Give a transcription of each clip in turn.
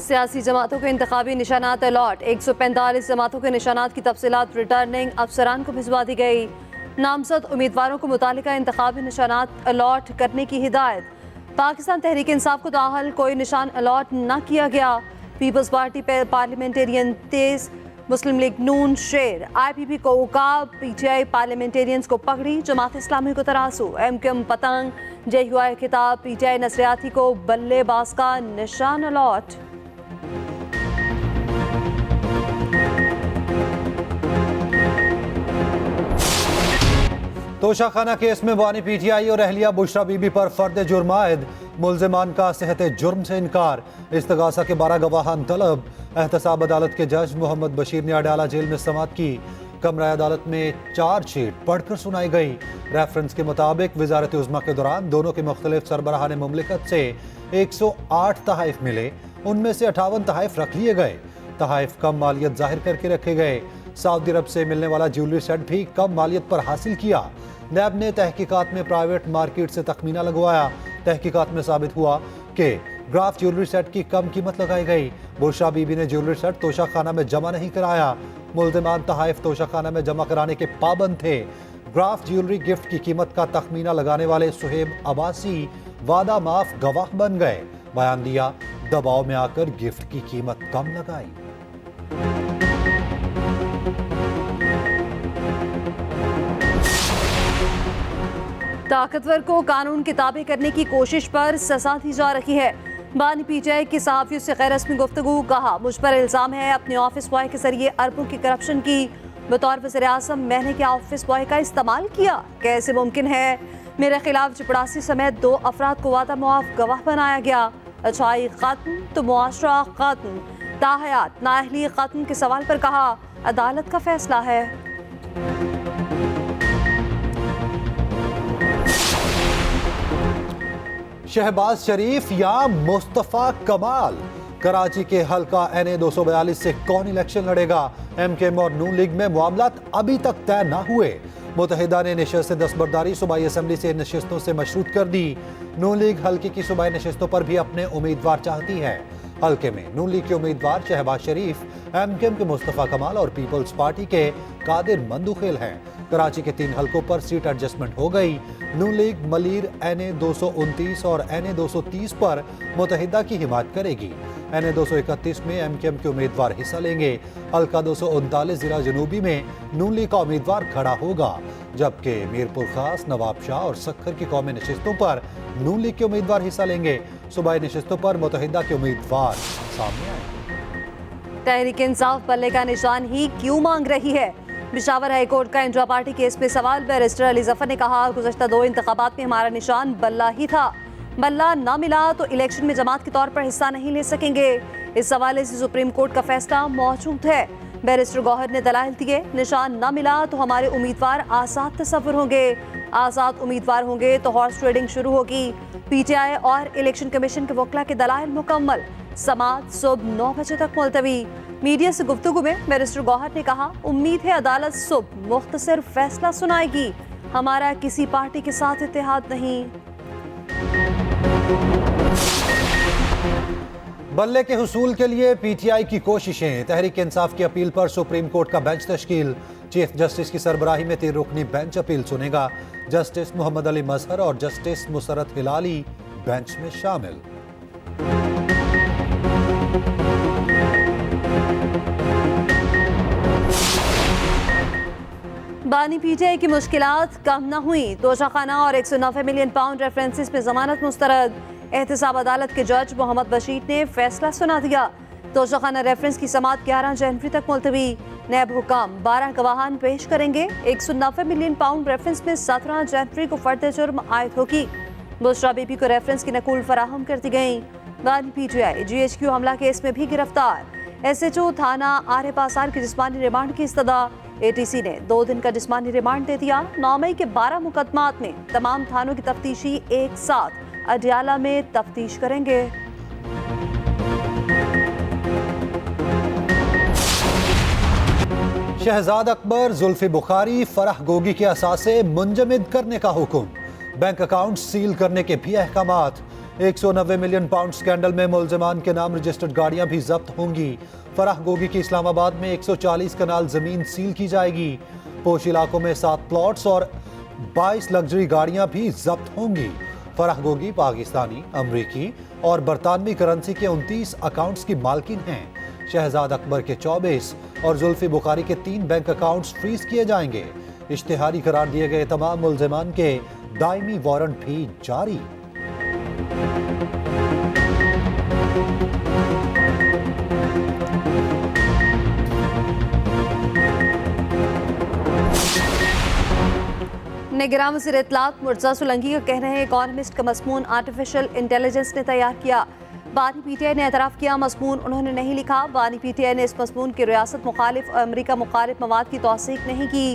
सियासी जमातों के इंतखाबी निशानात अलॉट। 145 जमातों के निशानात की तफसीलात रिटर्निंग अफसरान को भिजवा दी गई। नामजद उम्मीदवारों को मुतालिका इंतखाबी निशानात अलॉट करने की हिदायत। पाकिस्तान तहरीक इंसाफ को ताहल कोई निशान अलॉट न किया गया। पीपल्स पार्टी पार्लियामेंटेरियन 23, मुस्लिम लीग नून शेर, IPP को उकाब, PTI पार्लियामेंटेरियंस को पगड़ी, जमात इस्लामी को तरासू, MKM पतंग, JUI खिताब, PTI नसरियाती को बल्लेबाज का निशान अलॉट। तोशाखाना केस में बानी PTI और अहलिया बुशरा बीबी पर फर्द जुर्म आयद। मुल्जिमान का सेहत जुर्म से इनकार। इस्तगासा के 12 गवाहान तलब। एहतसाब अदालत के जज मोहम्मद बशीर ने अडाला जेल में समाअत की। कमरा अदालत में चार्जशीट पढ़कर सुनाई गई। रेफरेंस के मुताबिक वजारत उज़्मा के दौरान दोनों के मुख्तलिफ सरबराहान मुमलिकत से 108 तहाइफ मिले। उनमें से 58 तहाइफ रख लिए गए। तहाइफ कम मालियत जाहिर करके रखे गए। सऊदी अरब से मिलने वाला ज्वेलरी सेट भी कम मालियत पर हासिल किया। नैब ने तहकीकात में प्राइवेट मार्केट से तखमीना लगवाया। तहकीकात में साबित हुआ कि ग्राफ ज्वेलरी सेट की कम कीमत लगाई गई। बुशरा बीबी ने ज्वेलरी सेट तोशाखाना में जमा नहीं कराया। मुल्जिमान तहाइफ तोशाखाना में जमा कराने के पाबंद थे। ग्राफ ज्वेलरी गिफ्ट की कीमत का तखमीना लगाने वाले सुहेब अब्बासी वादा माफ गवाह बन गए। बयान दिया, दबाव में आकर गिफ्ट की कीमत कम लगाई। ताकतवर को कानून के ताबे करने की कोशिश पर सजा दी जा रही है। बानी PTI की सहाफियों से गैर रस्मी गुफ्तगू। कहा, मुझ पर इल्जाम है अपने ऑफिस बॉय के जरिए अरबों की करप्शन की। बतौर वज़ीर-ए-आज़म मैंने क्या ऑफिस बॉय का इस्तेमाल किया? कैसे मुमकिन है? मेरे खिलाफ चपड़ासी समेत 2 अफराद को वादा मुआफ गवाह बनाया गया। अच्छाई खत्म तो मुआशरा खत्म। ताहयात नाअहली खत्म के सवाल पर कहा, अदालत का फैसला है। शहबाज शरीफ या मुस्तफ़ा कमाल? कराची के हल्का NA 242 से कौन इलेक्शन लड़ेगा? MKM और नून लीग में मामलात अभी तक तय न हुए। मुत्तहिदा ने नशस्त दस्तबरदारी सूबाई असम्बली से नशस्तों से मशरूत कर दी। नून लीग हल्के की सूबाई नशस्तों पर भी अपने उम्मीदवार चाहती है। हल्के में नून लीग के उम्मीदवार शहबाज शरीफ, MKM के मुस्तफ़ा कमाल और पीपल्स पार्टी के कादिर मंदुखेल हैं। कराची के 3 हल्कों पर सीट एडजस्टमेंट हो गई। नून लीग मलीर NA 229 और NA 230 पर मुत्तहिदा की हिमायत करेगी। NA 231 में MKM के उम्मीदवार हिस्सा लेंगे। हल्का 239 जिला जनूबी में नून लीग का उम्मीदवार खड़ा होगा, जबकि मीरपुर खास, नवाब शाह और सक्खर की कौमी नशिस्तों पर नून लीग के उम्मीदवार हिस्सा लेंगे। सूबाई नशिस्तों पर मुत्तहिदा के उम्मीदवार सामने आए। तहरीक इंसाफ बल्ले का निशान ही क्यों मांग रही है? पेशावर हाई कोर्ट का इंट्रा पार्टी केस में सवाल। बैरिस्टर अली जफर ने कहा, गुज़श्ता 2 इंतखाबात में हमारा निशान बल्ला ही था। बल्ला ना मिला तो इलेक्शन में जमात के तौर पर हिस्सा नहीं ले सकेंगे। इस हवाले से सुप्रीम कोर्ट का फैसला मौजूद है। बैरिस्टर गौहर ने दलाइल दिए, निशान ना मिला तो हमारे उम्मीदवार आज़ाद तस्वुर होंगे। आज़ाद उम्मीदवार होंगे तो हॉर्स ट्रेडिंग शुरू होगी। PTI और इलेक्शन कमीशन के वकला के दलाइल मुकम्मल। समाअत सुबह 9 बजे तक मुलतवी। मीडिया से गुफ्तगू में बैरिस्टर गौहर ने कहा, उम्मीद है अदालत सुबह मुख्तसर फैसला सुनाएगी। हमारा किसी पार्टी के साथ इत्तेहाद नहीं। बल्ले के हुसूल के लिए PTI की कोशिशें। तहरीक इंसाफ की अपील पर सुप्रीम कोर्ट का बेंच तश्कील। चीफ जस्टिस की सरबराही में 3 रुकनी बेंच अपील सुनेगा। जस्टिस मोहम्मद अली मजहर और जस्टिस मुसरत हिलाली बेंच में शामिल। बानी PTI की मुश्किलात कम न हुई। तोशाखाना और 190 मिलियन पाउंड रेफरेंसेस में जमानत मुस्तरद। एहतसाब अदालत के जज मोहम्मद बशीर ने फैसला सुना दिया। तोशाखाना रेफरेंस की समाअत 11 जनवरी तक मुलतवी। नैब हुकाम 12 गवाहान पेश करेंगे। 190 मिलियन पाउंड रेफरेंस में 17 जनवरी को फर्द जुर्म आयद होगी। बुशरा बीबी को रेफरेंस की नकूल फराहम कर दी गई। बानी PTI GHQ हमला केस में भी गिरफ्तार। SHO थाना आर पासार की जिस्मानी रिमांड की इस्तदा। ATC ने 2 दिन का जिस्मानी रिमांड दे दिया। 9 मई के 12 मुकदमात में तमाम थानों की तफ्तीशी एक साथ अडियाला में तफ्तीश करेंगे। शहजाद अकबर, जुल्फी बुखारी, फराह गोगी के असासे मुंजमद करने का हुक्म। बैंक अकाउंट सील करने के भी अहकामात। 190 मिलियन पाउंड स्कैंडल में मुल्जिमान के नाम रजिस्टर्ड गाड़ियां भी जब्त होंगी। फराह गोगी की इस्लामाबाद में 140 कनाल जमीन सील की जाएगी। पोश इलाकों में 7 प्लॉट्स और 22 लग्जरी गाड़ियां भी जब्त होंगी। फराह गोगी पाकिस्तानी, अमरीकी और बरतानवी करेंसी के 29 अकाउंट्स की मालकिन हैं। शहजाद अकबर के 24 और जुल्फी बुखारी के 3 बैंक अकाउंट्स फ्रीज किए जाएंगे। इश्तिहारी करार दिए गए तमाम मुल्जिमान के दायमी वारंट भी जारी। निगरान वज़ीर इत्तलात मुर्तज़ा सोलंकी का कहना है इकॉनमिस्ट का मज़मून आर्टिफिशियल इंटेलिजेंस ने तैयार किया। बानी पीटीआई ने एतराफ़ किया मज़मून उन्होंने नहीं लिखा। बानी पीटीआई ने इस मज़मून की रियासत मुखालिफ और अमरीका मुखालिफ मवाद की तौसीक नहीं की।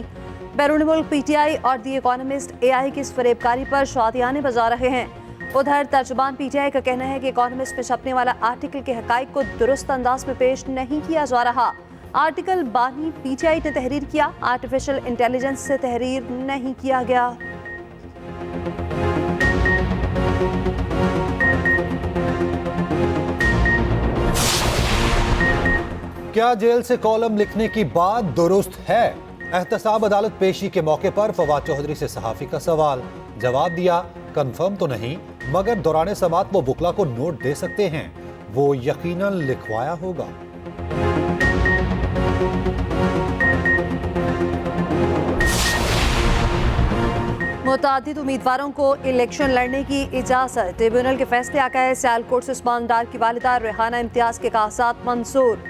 बैरून मुल्क पीटीआई और दी इकॉनमिस्ट एआई की इस फरेबकारी पर शादियाने बजा रहे हैं। उधर तर्जुमान पीटीआई का कहना है कि इकॉनमिस्ट में छपने वाला आर्टिकल के हक़ाइक़ को दुरुस्त अंदाज में पेश नहीं किया जा रहा। आर्टिकल बानी पीटीआई ने तहरीर किया, आर्टिफिशियल इंटेलिजेंस से तहरीर नहीं किया गया। क्या जेल से कॉलम लिखने की बात दुरुस्त है? एहतसाब अदालत पेशी के मौके पर फवाद चौधरी से सहाफी का सवाल। जवाब दिया, कंफर्म तो नहीं, मगर दौरान समात वो बुकला को नोट दे सकते हैं, वो यकीनन लिखवाया होगा। मुतादिद उम्मीदवारों को इलेक्शन लड़ने की इजाजत। ट्रिब्यूनल के फैसले आका है सियालकोट से उस्मान डार की वालिदा रेहाना इम्तियाज के कागजात मंजूर।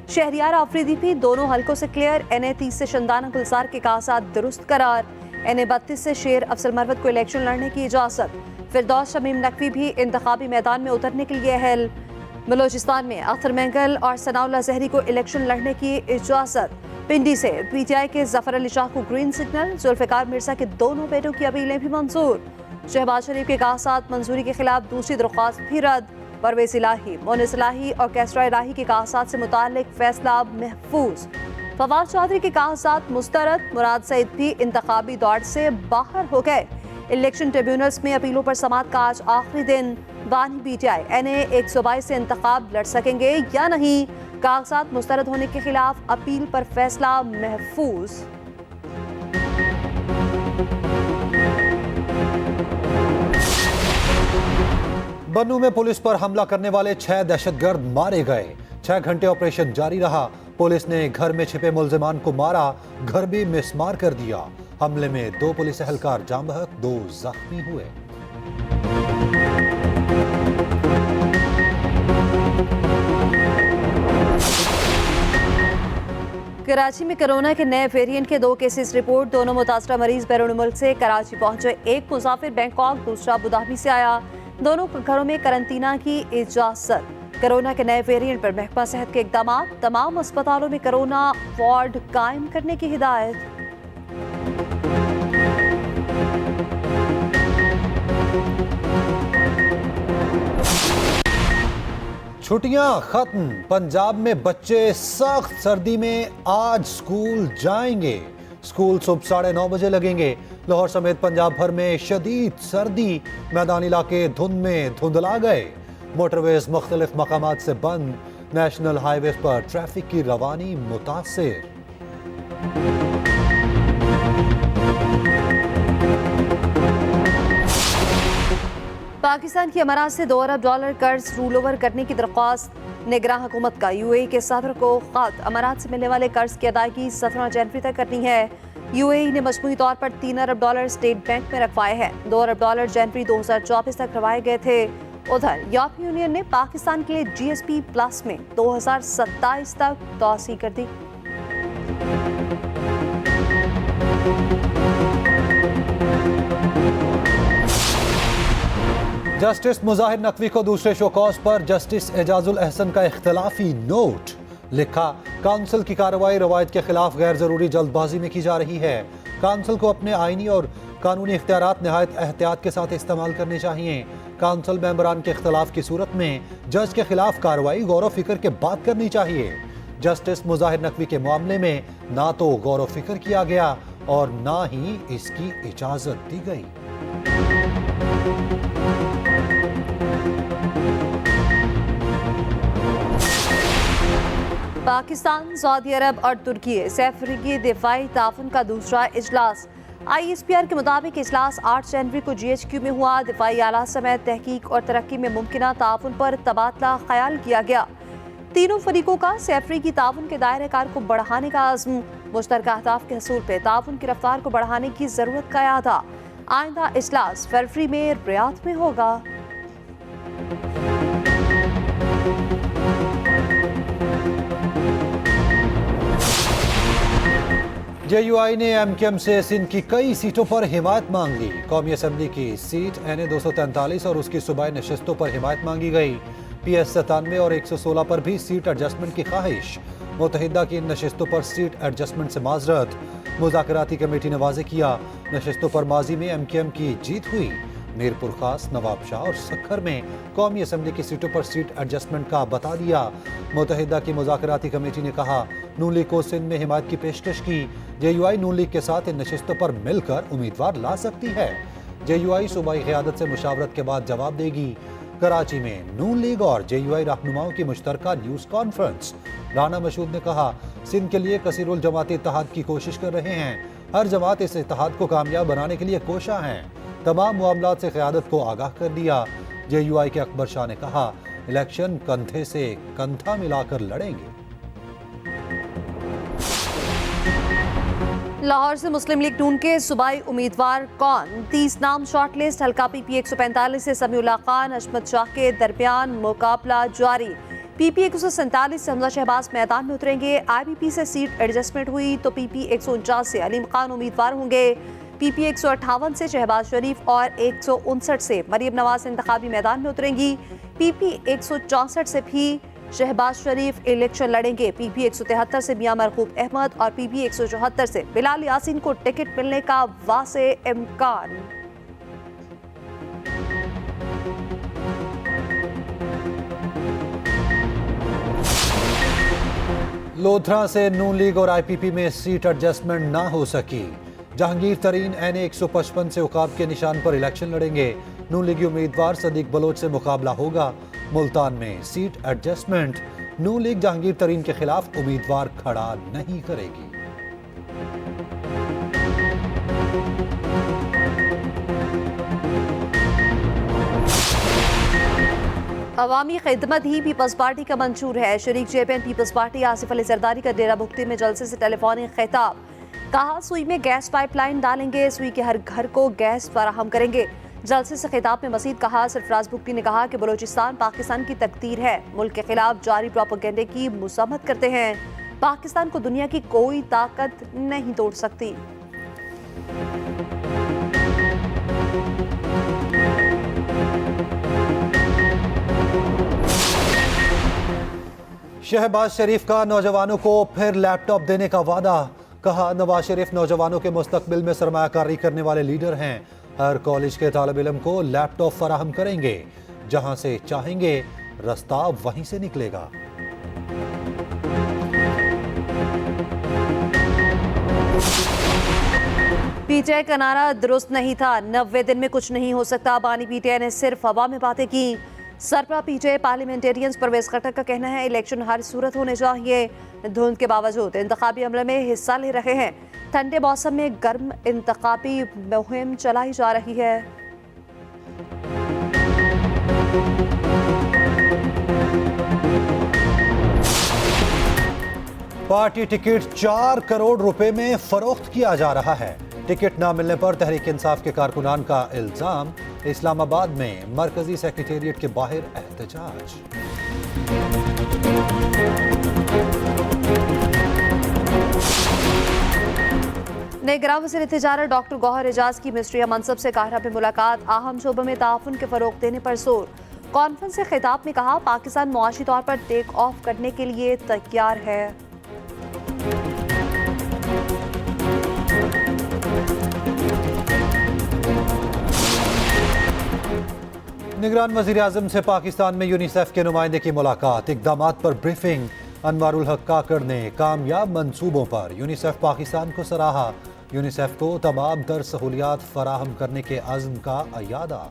शहरियार आफरीदी भी दोनों हलकों से क्लियर। NA 30 से शंदाना गुलजार के कागजात दुरुस्त करार। NA 32 से शेर अफजल मरवत को इलेक्शन लड़ने की इजाजत। फिरदौस शमीम नकवी भी इंतखाबी मैदान में उतरने के लिए अहल। बलोचिस्तान में अख्तर मैंगल और सनाउल्लाह जहरी को इलेक्शन लड़ने की इजाजत। पिंडी से पीटीआई के जफर अली शाह को ग्रीन सिग्नल। जुल्फिकार मिर्जा के दोनों बेटों की अपीलें भी मंजूर। शहबाज शरीफ के कागजात मंजूरी के खिलाफ दूसरी दरख्वास्त भी रद्द। परवेज इलाही, मोनिस इलाही और कैसरा इलाही के कागजात से मुताल्लिक फैसला महफूज। फवाद चौधरी के कागजात मुस्तरद। मुराद सईद भी इंतखाबी दौड़ से बाहर हो गए। इलेक्शन ट्रिब्यूनल्स में अपीलों पर समात का आज आखिरी दिन। बानी पीटीआई NA 122 से इंतखाब लड़ सकेंगे या नहीं? कागजात मुस्तरद होने के खिलाफ अपील पर फैसला महफूज। बन्नू में पुलिस पर हमला करने वाले 6 दहशतगर्द मारे गए। 6 घंटे ऑपरेशन जारी रहा। पुलिस ने घर में छिपे मुल्जिमान को मारा, घर भी मिसमार कर दिया। हमले में 2 पुलिस एहलकार जाम बहक, 2 जख्मी हुए। कराची में कोरोना के नए वेरिएंट के 2 केसेस रिपोर्ट। दोनों मुतासरा मरीज बैरून मुल्क से कराची पहुंचे। एक मुसाफिर बैंकॉक, दूसरा अबुधाबी से आया। दोनों घरों में करंतना की इजाजत। कोरोना के नए वेरिएंट पर महकमा सेहत के इकदाम। तमाम अस्पतालों में कोरोना वार्ड कायम करने की हिदायत। छुट्टियां खत्म। पंजाब में बच्चे सख्त सर्दी में आज स्कूल जाएंगे। स्कूल सुबह 9:30 बजे लगेंगे। लाहौर समेत पंजाब भर में शदीद सर्दी। मैदानी इलाके धुंध में धुंधला गए। मोटरवेज मुख्तलिफ मकामात से बंद। नेशनल हाईवे पर ट्रैफिक की रवानी मुतासिर। पाकिस्तान की अमारात से $2 अरब कर्ज रूल ओवर करने की दरख्वास्त। निगरान हुकूमत का UAE के सदर को खत। अमारात से मिलने वाले कर्ज की अदायगी 17 जनवरी तक करनी है। UAE ने मजमूई तौर पर $3 अरब स्टेट बैंक में रखवाए हैं। $2 अरब जनवरी 2024 तक रखवाए गए थे। उधर यूरोपीय यूनियन ने पाकिस्तान के लिए GSP प्लस में 2027 तक तौसी कर दी। जस्टिस मुजाहिर नकवी को दूसरे शोकॉज पर जस्टिस एजाजुल अहसन का इख्तलाफी नोट। लिखा, काउंसिल की कार्रवाई रवायत के खिलाफ गैर जरूरी जल्दबाजी में की जा रही है। काउंसिल को अपने आईनी और कानूनी इख्तियारात निहायत एहतियात के साथ इस्तेमाल करने चाहिए। काउंसिल मेंबरान के इख्तलाफ की सूरत में जज के खिलाफ कार्रवाई गौर फिक्र के बाद करनी चाहिए। जस्टिस मुजाहिर नकवी के मामले में ना तो गौर फिक्र किया गया और ना ही इसकी इजाजत दी गई। पाकिस्तान, सऊदी अरब और तुर्की सैफरी दिफाई ताउन का दूसरा इजलास। ISPR के मुताबिक इजलास 8 जनवरी को GHQ में हुआ। दिफाई आला समेत तहकीक और तरक्की में मुमकिन ताउन पर तबादला ख्याल किया गया। तीनों फरीकों का सैफरी की ताउन के दायरे कार को बढ़ाने का अज़्म, मुश्तरका अहदाफ के हसूल पे ताउन की रफ्तार को बढ़ाने की जरूरत का यादा। आइंदा इजलास फरवरी में रियाद में होगा। JUI ने MKM से सिंध की कई सीटों पर हिमायत मांग ली। कौमी असम्बली की सीट NA 243 और उसकी सूबाई नशिस्तों पर हिमायत मांगी गई। PS 97 और 116 पर भी सीट एडजस्टमेंट की ख्वाहिश। मुत्तहिदा की इन नशिस्तों पर सीट एडजस्टमेंट से माजरत। मुज़ाकराती कमेटी ने वाज़ेह किया, नशिस्तों पर माजी में MKM की जीत हुई। मीरपुर खास, नवाब शाह और सखर में कौमी असम्बली की सीटों पर सीट एडजस्टमेंट का बता दिया। मुत्तहिदा की मुज़ाकराती कमेटी ने कहा, नून लीग को सिंध में हिमायत की पेशकश की। JUI नून लीग के साथ इन नशिस्तों पर मिलकर उम्मीदवार ला सकती है। JUI सूबाई क़यादत से मुशावरत के बाद जवाब देगी। कराची में नून लीग और JUI रहनुमाओं की मुश्तरका न्यूज़ कॉन्फ्रेंस। राना मशहूद ने कहा, सिंध के लिए कसीरुल जमाती इत्तेहाद की कोशिश कर रहे हैं। हर जमात इस इत्तेहाद को कामयाब बनाने के लिए कोशा हैं। तमाम मामलात से क़यादत को आगाह कर दिया। JUI के अकबर शाह ने कहा, इलेक्शन कंधे से कंधा मिलाकर लड़ेंगे। लाहौर से मुस्लिम लीग नून के सूबाई उम्मीदवार कौन? 30 नाम शॉर्टलिस्ट। हल्का PP 145 से समीउल्लाह खान, अशमत शाह के दरमियान मुकाबला जारी। PP 147 से हमजा शहबाज मैदान में उतरेंगे। IBP से सीट एडजस्टमेंट हुई तो PP 149 से अलीम खान उम्मीदवार होंगे। PP 158 से शहबाज शरीफ और 159 से मरियम नवाज इंतखाबी मैदान में उतरेंगी। PP 164 से भी शहबाज शरीफ इलेक्शन लड़ेंगे। PP 173 से मियां मरकूब अहमद और PP 174 से बिलाल यासीन को टिकट मिलने का वासे इम्कान। लोधरा से नून लीग और IPP में सीट एडजस्टमेंट ना हो सकी। जहांगीर तरीन NA 155 से उकाब के निशान पर इलेक्शन लड़ेंगे। नून लीगी उम्मीदवार सदीक बलोच से मुकाबला होगा। मुल्तान में सीट एडजस्टमेंट। नून लीग जहांगीर तरीन के खिलाफ उम्मीदवार खड़ा नहीं करेगी। अवामी खिदमत ही पीपल्स पार्टी का मंशूर है। शरीक चेयरमैन पीपल्स पार्टी आसिफ अली जरदारी का डेरा बुगटी में जलसे से टेलीफोनिक खिताब। कहा, सुई में गैस पाइपलाइन डालेंगे, सुई के हर घर को गैस फराहम करेंगे। जलसे से खिताब में मजीद कहा, सरफराज बुगटी ने कहा कि बलोचिस्तान पाकिस्तान की तकदीर है। मुल्क के खिलाफ जारी प्रोपेगेंडे की मुज़म्मत करते हैं। पाकिस्तान को दुनिया की कोई ताकत नहीं तोड़ सकती। शहबाज शरीफ का नौजवानों को फिर लैपटॉप देने का वादा। कहा, नवाज शरीफ नौजवानों के मुस्तकबिल में सरमायाकारी करने वाले लीडर हैं। हर कॉलेज के तालिब इल्म को लैपटॉप फराहम करेंगे। जहां से चाहेंगे रास्ता वहीं से निकलेगा। PTI का नारा दुरुस्त नहीं था, 90 दिन में कुछ नहीं हो सकता। बानी PTI ने सिर्फ हवा में बातें की। सरपरा PTI पार्लियामेंटेरियंस परवेज खट्टक का कहना है, इलेक्शन हर सूरत होने चाहिए। धुंध के बावजूद इंतखाबी अमले में हिस्सा ले रहे हैं। ठंडे मौसम में गर्म इंतखाबी मुहिम चलाई जा रही है। पार्टी टिकट 4 करोड़ रुपए में फरोख्त किया जा रहा है। टिकट न मिलने पर तहरीक इंसाफ के कारकुनान का इल्जाम। इस्लामाबाद में मरकजी सेक्रेटेरिएट के बाहर एहतजाज। निगरान वज़ीर तिजारत डॉक्टर गौहर एजाज की मिनिस्ट्री मनसब से काहिरा में मुलाकात। अहम शोबों में ताउन के फरोग देने पर जोर। कॉन्फ्रेंस से खिताब में कहा, पाकिस्तान मुआशी तौर पर टेक ऑफ करने के लिए तैयार है। निगरान वज़ीर आज़म से पाकिस्तान में यूनिसेफ के नुमाइंदे की मुलाकात। इक़दामात पर ब्रीफिंग। अनवारुल हक काकड़ ने कामयाब मंसूबों पर यूनिसेफ पाकिस्तान को सराहा। यूनिसेफ को तमाम तर सहूलियात फराहम करने के अज़्म का अयादा।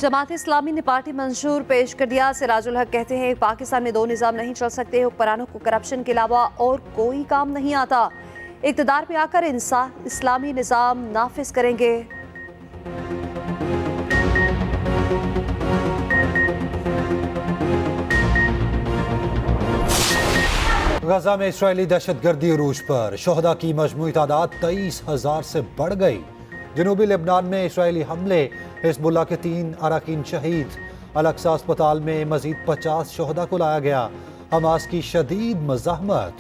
जमात इस्लामी ने पार्टी मंशूर पेश कर दिया। सिराजुल हक कहते हैं पाकिस्तान में दो निज़ाम नहीं चल सकते, हुक्मरानों को करप्शन के अलावा और कोई काम नहीं आता, इक़्तिदार पे आकर इस्लामी निज़ाम नाफिज करेंगे। गजा में इसराइली दहशतगर्दी उरूज पर शोहदा की मजमूई तादाद 23,000 से बढ़ गई। जनूबी लेबनान में इसराइली हमले, हिजबुल्लाह के 3 अरकान शहीद। अल-अक्सा अस्पताल में मजीद 50 शोहदा को लाया गया। हमास की शदीद मज़ाहमत,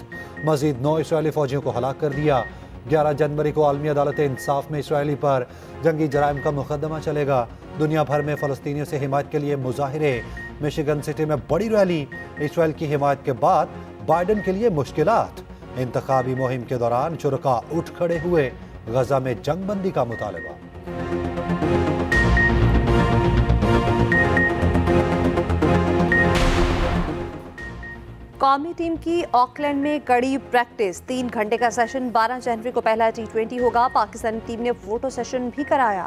मजीद 9 इसराइली फौजियों को हलाक कर दिया। 11 जनवरी को आलमी अदालत इंसाफ में इसराइली पर जंगी जराइम का मुकदमा चलेगा। दुनिया भर में फ़लस्तीनियों से हिमायत के लिए मुजाहिरे। मिशिगन सिटी में बड़ी रैली। इसराइल की हिमायत के बाद बाइडन के लिए मुश्किलात। इंतखाबी मुहिम के दौरान शुरका उठ खड़े हुए। गजा में जंगबंदी का मुतालबा। कौमी टीम की ऑकलैंड में कड़ी प्रैक्टिस। 3 घंटे का सेशन। 12 जनवरी को पहला T20 होगा। पाकिस्तानी टीम ने फोटो सेशन भी कराया।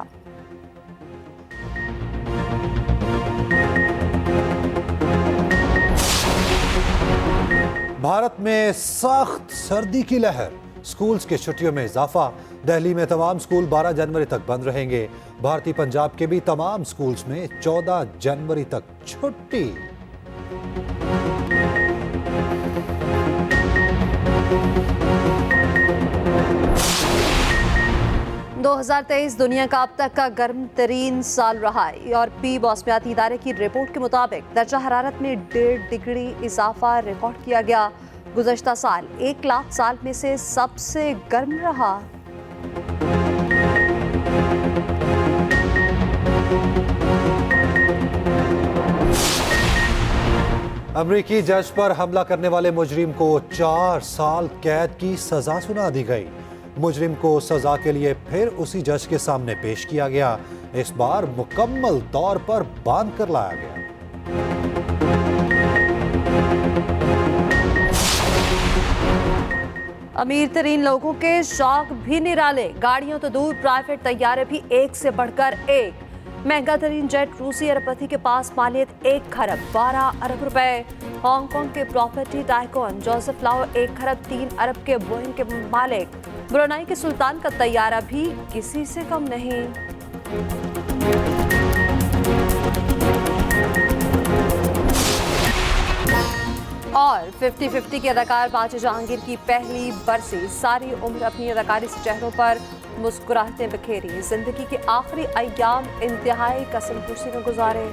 भारत में सख्त सर्दी की लहर, स्कूल्स की छुट्टियों में इजाफा। दिल्ली में तमाम स्कूल 12 जनवरी तक बंद रहेंगे। भारतीय पंजाब के भी तमाम स्कूल्स में 14 जनवरी तक छुट्टी। – 2023 दुनिया का अब तक का गर्म तरीन साल रहा। यूरोपीय मौसमियाती इदारे की रिपोर्ट के मुताबिक दर्जा हरारत में 1.5 डिग्री इजाफा रिकॉर्ड किया गया। गुज़श्ता साल 1 लाख साल में से सबसे गर्म रहा। अमरीकी जज पर हमला करने वाले मुजरिम को 4 साल कैद की सजा सुना दी गई। मुजरिम को सजा के लिए फिर उसी जज के सामने पेश किया गया। इस बार मुकम्मल तौर पर बांध कर लाया गया। अमीर तरीन लोगों के शौक भी निराले। गाड़ियों तो दूर, प्राइवेट तैयारे भी एक से बढ़कर एक। महंगा तरीन जेट रूसी अरबपति के पास मालियत 1 खरब 12 अरब रुपए। हांगकांग के प्रॉपर्टी टाइकून जोसेफ लाओ 1 खरब 3 अरब के बोइंग के मालिक। ब्रुनाई के सुल्तान का तैयारा भी किसी से कम नहीं। और 50-50 के अदाकार बाजी जहांगीर की पहली बरसी। सारी उम्र अपनी अदाकारी से चेहरों पर मुस्कुराहटें बिखेरी। जिंदगी के आखिरी अय्याम इंतहाई कसम कुर्सी में गुजारे।